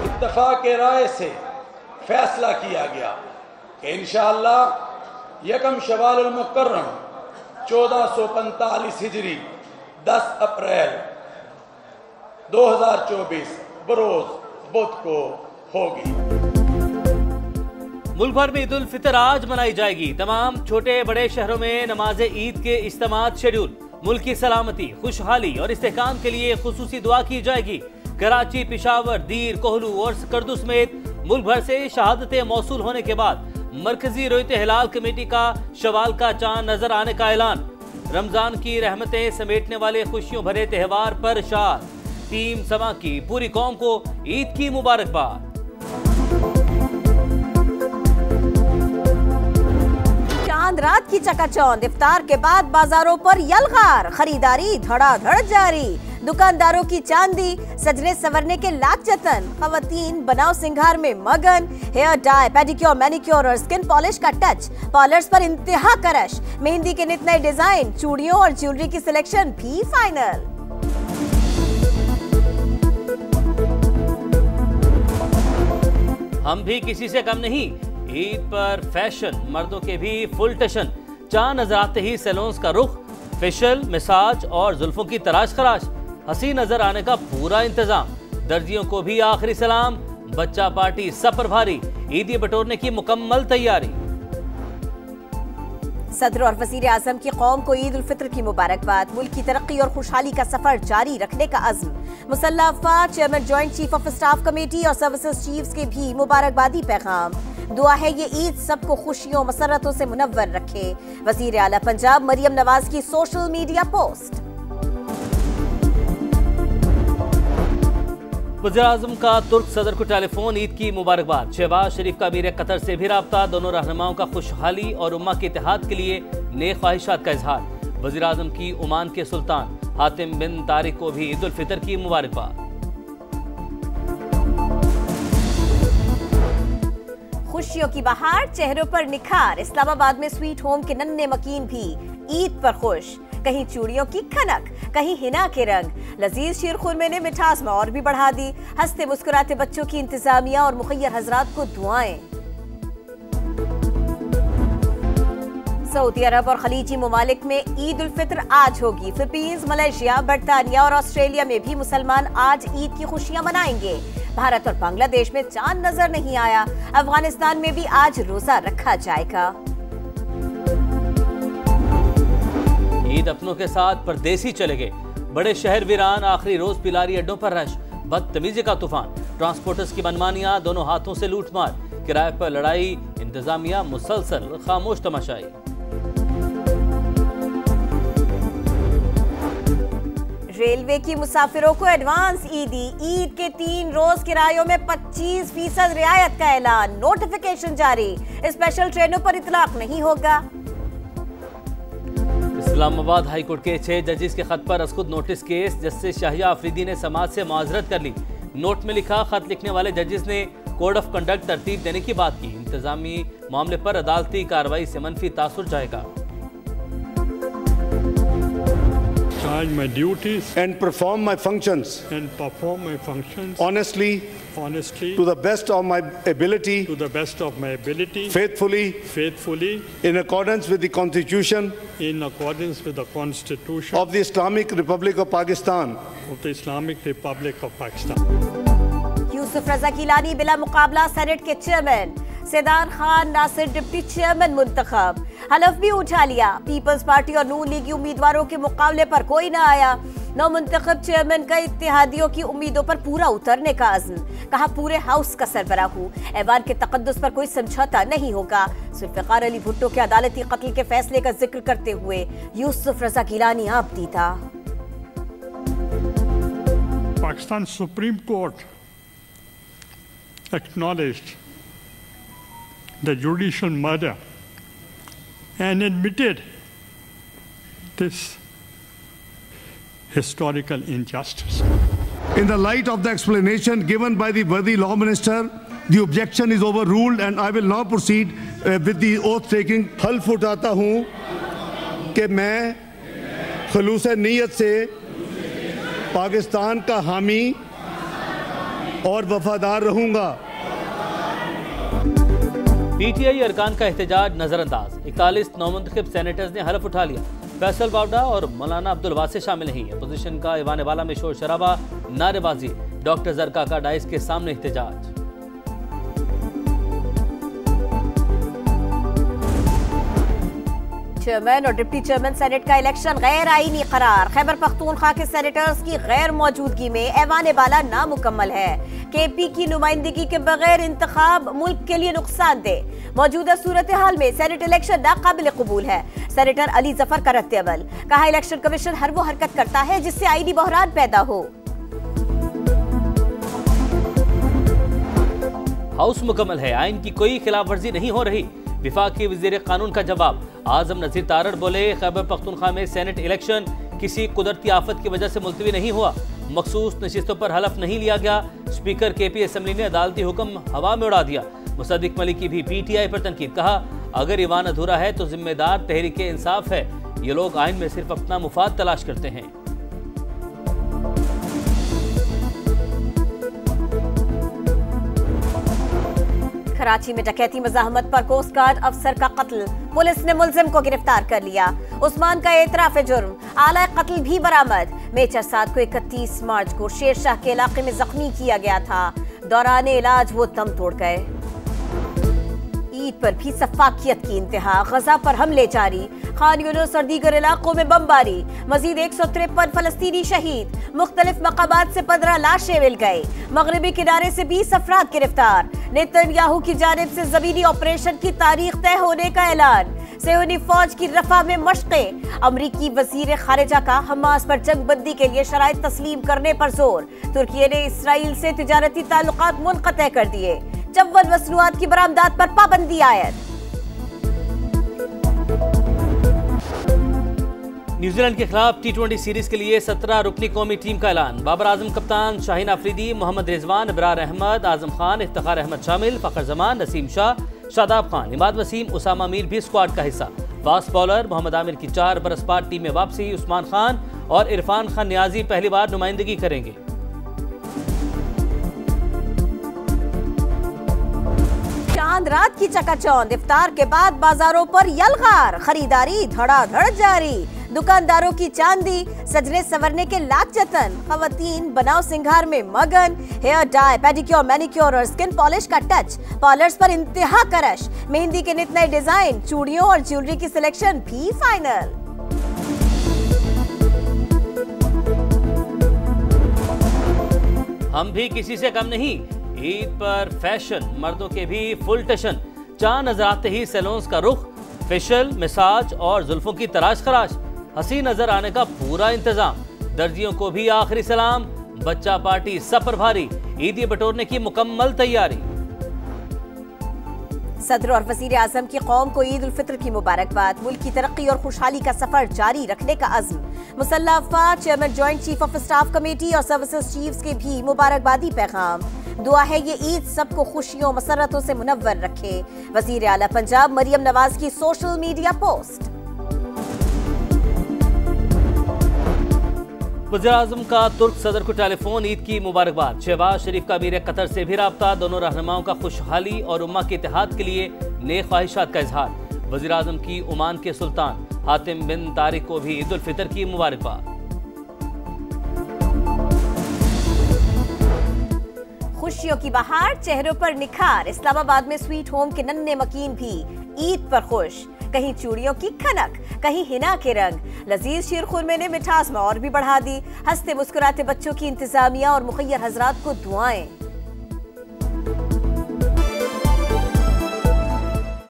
इत्तफाक राय से फैसला किया गया कि इंशाअल्लाह यकम शवाल अल मुकर्रम 1445 हिजरी 10 अप्रैल 2024 बरोज बुध को होगी। मुल्क भर में ईद उल फितर आज मनाई जाएगी। तमाम छोटे बड़े शहरों में नमाज ईद के इज्तिमात शेड्यूल। मुल्क की सलामती, खुशहाली और इस्तेहकाम के लिए खुसूसी दुआ की जाएगी। कराची, पिशावर, दीर, कोहलू और स्कर्दू समेत मुल्क भर से शहादतें मौसूल होने के बाद मरकजी रोयत हिलाल कमेटी का शवाल का चांद नजर आने का ऐलान। रमजान की रहमतें समेटने वाले खुशियों भरे त्योहार पर शाद। टीम समा की पूरी कौम को ईद की मुबारकबाद। चांद रात की चकाचौंध, इफ्तार के बाद बाजारों पर यलगार, खरीदारी धड़ाधड़ जारी। दुकानदारों की चांदी, सजने संवरने के लाख जतन। खवातीन बनाव सिंगार में मगन। हेयर डाई, पेडिक्योर, मैनिक्योर और स्किन पॉलिश का टच। पार्लर्स पर इंतहा करश। मेहंदी के नित नए डिजाइन, चूड़ियों और ज्वेलरी की सिलेक्शन भी फाइनल। हम भी किसी से कम नहीं। ईद पर फैशन, मर्दों के भी फुल टशन। चांद नजर आते ही सैलून्स का रुख, फेशियल, मसाज और जुल्फों की तराश खराश। हंसी नजर आने का पूरा इंतजाम। दर्जियों को भी आखिरी सलाम। बच्चा पार्टी सब पर भारी। ईदी बटोरने की मुकम्मल तैयारी। सदर और वजीर आजम की कौम को ईद उल फित्र की मुबारकबाद। मुल्क की तरक्की और खुशहाली का सफर जारी रखने का अज़्म। मुसल्लह अफ़वाज, chairman joint chief of staff committee और सर्विसेज चीफ्स के भी मुबारकबादी पैगाम। दुआ है ये ईद सबको खुशियों मसरतों से मुनव्वर रखे। वजीर आला पंजाब मरियम नवाज की सोशल मीडिया पोस्ट। वज़ीर-ए-आज़म का तुर्क सदर को टेलीफोन, ईद की मुबारकबाद। शहबाज शरीफ का अमीर कतर से भी राब्ता। दोनों रहनुमाओं का खुशहाली और उम्मा के इत्तेहाद के लिए नेक ख्वाहिशात का इजहार। वज़ीर-ए-आज़म की ओमान के सुल्तान हातिम बिन तारिक को भी ईद उल फितर की मुबारकबाद। खुशियों की बहार, चेहरों पर निखार। इस्लामाबाद में स्वीट होम के नन्हे मकीन भी ईद पर खुश। कहीं चूड़ियों की खनक, कहीं हिना के रंग। लजीज शीरखुरमे ने मिठास में और भी बढ़ा दी। हंसते मुस्कुराते बच्चों की इंतजामिया और मुखय्यर हजरात को दुआएं। सऊदी अरब और खलीजी ममालिक में ईद उल फित्र आज होगी। फिलीपींस, मलेशिया, बरतानिया और ऑस्ट्रेलिया में भी मुसलमान आज ईद की खुशियां मनाएंगे। भारत और बांग्लादेश में चांद नजर नहीं आया। अफगानिस्तान में भी आज रोजा रखा जाएगा। ईद अपनों के साथ परदेसी चले गए। बड़े शहर वीरान, आखिरी रोज पिलारी अड्डों पर रश। बदतमीजी का तूफान, ट्रांसपोर्टर्स की मनमानियां, दोनों हाथों से लूटमार। किराए पर लड़ाई, इंतजामिया मुसलसल खामोश तमाशाई। रेलवे की मुसाफिरों को एडवांस ईदी। ईद के 3 रोज किरायों में 25% रियायत का ऐलान। नोटिफिकेशन जारी। स्पेशल ट्रेनों पर इतलाक नहीं होगा। इस्लामाबाद हाईकोर्ट के 6 जजेस के खत पर असखुद notice case. Justice Shahiya Afridi ने समाज से माजरत कर ली। नोट में लिखा, खत लिखने वाले जजेस ने कोड ऑफ कंडक्ट तरतीब देने की बात की। इंतजामी मामले पर अदालती कार्रवाई से मनफी तासुर जाएगा। Discharge my duties and perform my functions honestly to the best of my ability faithfully in accordance with the constitution of the Islamic Republic of Pakistan. Yusuf रजा गिलानी बिला मुकाबला सेनेट के chairman. Saidan Khan Nasir deputy chairman मुंतखब। हलफ भी उठा लिया। पीपल्स पार्टी और नून लीगी उम्मीदवारों के मुकाबले पर कोई ना आया। नौ मुंतखब चेयरमैन का इत्तेहादियों की उम्मीदों पर पूरा उतरने का अज़्म। कहा, पूरे हाउस का सरबराह हूँ। ऐवान के तकद्दुस पर कोई समझौता नहीं होगा। जुल्फ़िकार अली भुट्टो के अदालती कत्ल के फैसले का जिक्र करते हुए यूसुफ रजा गिलानी आपदी था। Pakistan Supreme Court acknowledged the judicial murder and admitted this historical injustice. In the light of the explanation given by the worthy law minister, the objection is overruled and I will now proceed with the oath taking. हल्फ उठाता हूँ कि मैं खुलूस नीयत से पाकिस्तान का हामी और वफादार रहूंगा। पीटीआई अरकान का एहतजाज नजरअंदाज, 41 नौमुंतखब सेनेटर्स ने हलफ उठा लिया। फैसल बावडा और मौलाना अब्दुल वासित शामिल नहीं। अपोजिशन का ईवान वाला में शोर शराबा, नारेबाजी। डॉक्टर जरका का डाइस के सामने एहतजाज। चेयरमैन और डिप्टी चेयरमैन सेनेट का इलेक्शन गैर आईनी करार। खैबर पख्तूनख्वा के सेनेटर्स की गैर मौजूदगी में ऐवान बाला नामुकम्मल है। केपी की नुमाइंदगी के बगैर इंतखाब मुल्क के लिए नुकसानदेह। मौजूदा सूरत हाल में सेनेट इलेक्शन नाकाबिल कबूल है। सेनेटर अली जफर का रद्द-ए-अमल, कहा इलेक्शन कमीशन हर वो हरकत करता है जिससे आईनी बहरान पैदा हो। हाउस मुकम्मल है, आइन की कोई खिलाफ वर्जी नहीं हो रही। विफाकी वजीर कानून का जवाब। आजम नजीर तारड़ बोले, खैबर पख्तूनख्वा में सेनेट इलेक्शन किसी कुदरती आफत की वजह से मुलतवी नहीं हुआ। मखसूस नशिस्तों पर हलफ नहीं लिया गया। स्पीकर केपी असम्बली ने अदालती हुक्म हवा में उड़ा दिया। मुसद्दिक मलिक की भी पीटीआई पर तनकीद, कहा अगर ईवान अधूरा है तो जिम्मेदार तहरीक इंसाफ है। ये लोग आइन में सिर्फ अपना मुफाद तलाश करते हैं। कराची में डकैती मज़ाहमत पर कोस्ट गार्ड अफसर का कत्ल, पुलिस ने मुलजिम को गिरफ्तार कर लिया। उस्मान का एतराफ जुर्म, आला कत्ल भी बरामद। मेचर 7 को 31 मार्च को शेरशाह के इलाके में जख्मी किया गया था। दौरान इलाज वो दम तोड़ गए। ईद पर भी सफाकियत की इंतहा, गजा पर हमले जारी। खान यूनुस और दीगर इलाकों में बमबारी। मजीद 153 फलस्तीनी शहीद। मुख्तलिफ मकामात से 15 लाशें मिल गई। मगरबी किनारे से 20 अफराद गिरफ्तार। नेतन्याहू की जानिब से जमीनी ऑपरेशन की तारीख तय होने का ऐलान। सेहूनी फौज की रफा में मशक़ें। अमरीकी वजीर खारिजा का हमास पर जंगबंदी के लिए शराइत तस्लीम करने पर जोर। तुर्की ने इसराइल से तिजारती ताल्लुकात मुनक़ते कर दिए। जव्वल मसनूआत की बरामदात पर पाबंदी आयद। न्यूजीलैंड के खिलाफ T20 सीरीज के लिए 17 रुकनी कौमी टीम का ऐलान। बाबर आजम कप्तान, शाहीन आफरीदी, मोहम्मद रिजवान, इब्रार अहमद, आजम खान, इफ्तिखार अहमद शामिल, फखर जमान, नसीम शाह, शादाब खान, इमाद वसीम, उसामा मीर भी स्क्वाड का हिस्सा। फास्ट बॉलर मोहम्मद आमिर की 4 बरस बाद टीम में वापसी। उस्मान खान और इरफान खान नियाजी पहली बार नुमाइंदगी करेंगे। चांद रात की चकाचौंध, इफ्तार के बाद बाजारों पर यलगार। खरीदारी धड़ाधड़ जारी। दुकानदारों की चांदी, सजने संवरने के लाख जतन। खवातीन बनाव सिंगार में मगन। हेयर डाई, पेडिक्योर, मैनिक्योर और स्किन पॉलिश का टच। पार्लर्स पर इंतहा करश। मेहंदी के नित नए डिजाइन, चूड़ियों और ज्वेलरी की सिलेक्शन भी फाइनल। हम भी किसी से कम नहीं। ईद पर फैशन, मर्दों के भी फुल टशन। चांद नजर आते ही सैलून्स का रुख, फेशियल, मसाज और जुल्फों की तराश खराश। हंसी नजर आने का पूरा इंतजाम। दर्जियों को भी आखिरी सलाम। बच्चा पार्टी सब पर भारी। ईदी बटोरने की मुकम्मल तैयारी। सदर और वजीर आजम की कौम को ईद उल फित्र की मुबारकबाद। मुल्क की तरक्की और खुशहाली का सफर जारी रखने का अज़्म। मुसल्लह अफवाज, chairman joint chief of staff committee और सर्विसेज चीफ्स के भी मुबारकबादी पैगाम। दुआ है ये ईद सबको खुशियों मसरतों से मुनव्वर रखे। वजीर आला पंजाब मरियम नवाज की सोशल मीडिया पोस्ट। वज़ीर आज़म का तुर्क सदर को टेलीफोन, ईद की मुबारकबाद। शहबाज शरीफ का अमीर कतर से भी राब्ता। दोनों रहनुमाओं का खुशहाली और उम्मा के इत्तेहाद के लिए नेक ख्वाहिशात का इजहार। वज़ीर आज़म की ओमान के सुल्तान हातिम बिन तारिक को भी ईद उल फितर की मुबारकबाद। खुशियों की बहार, चेहरों पर निखार। इस्लामाबाद में स्वीट होम के नन्हे मकीन भी ईद पर खुश। कहीं चूड़ियों की खनक, कहीं हिना के रंग। लजीज शीरखुरमे ने मिठास में और भी बढ़ा दी। हंसते मुस्कुराते बच्चों की इंतजामिया और मुखय्यर हजरात को दुआएं।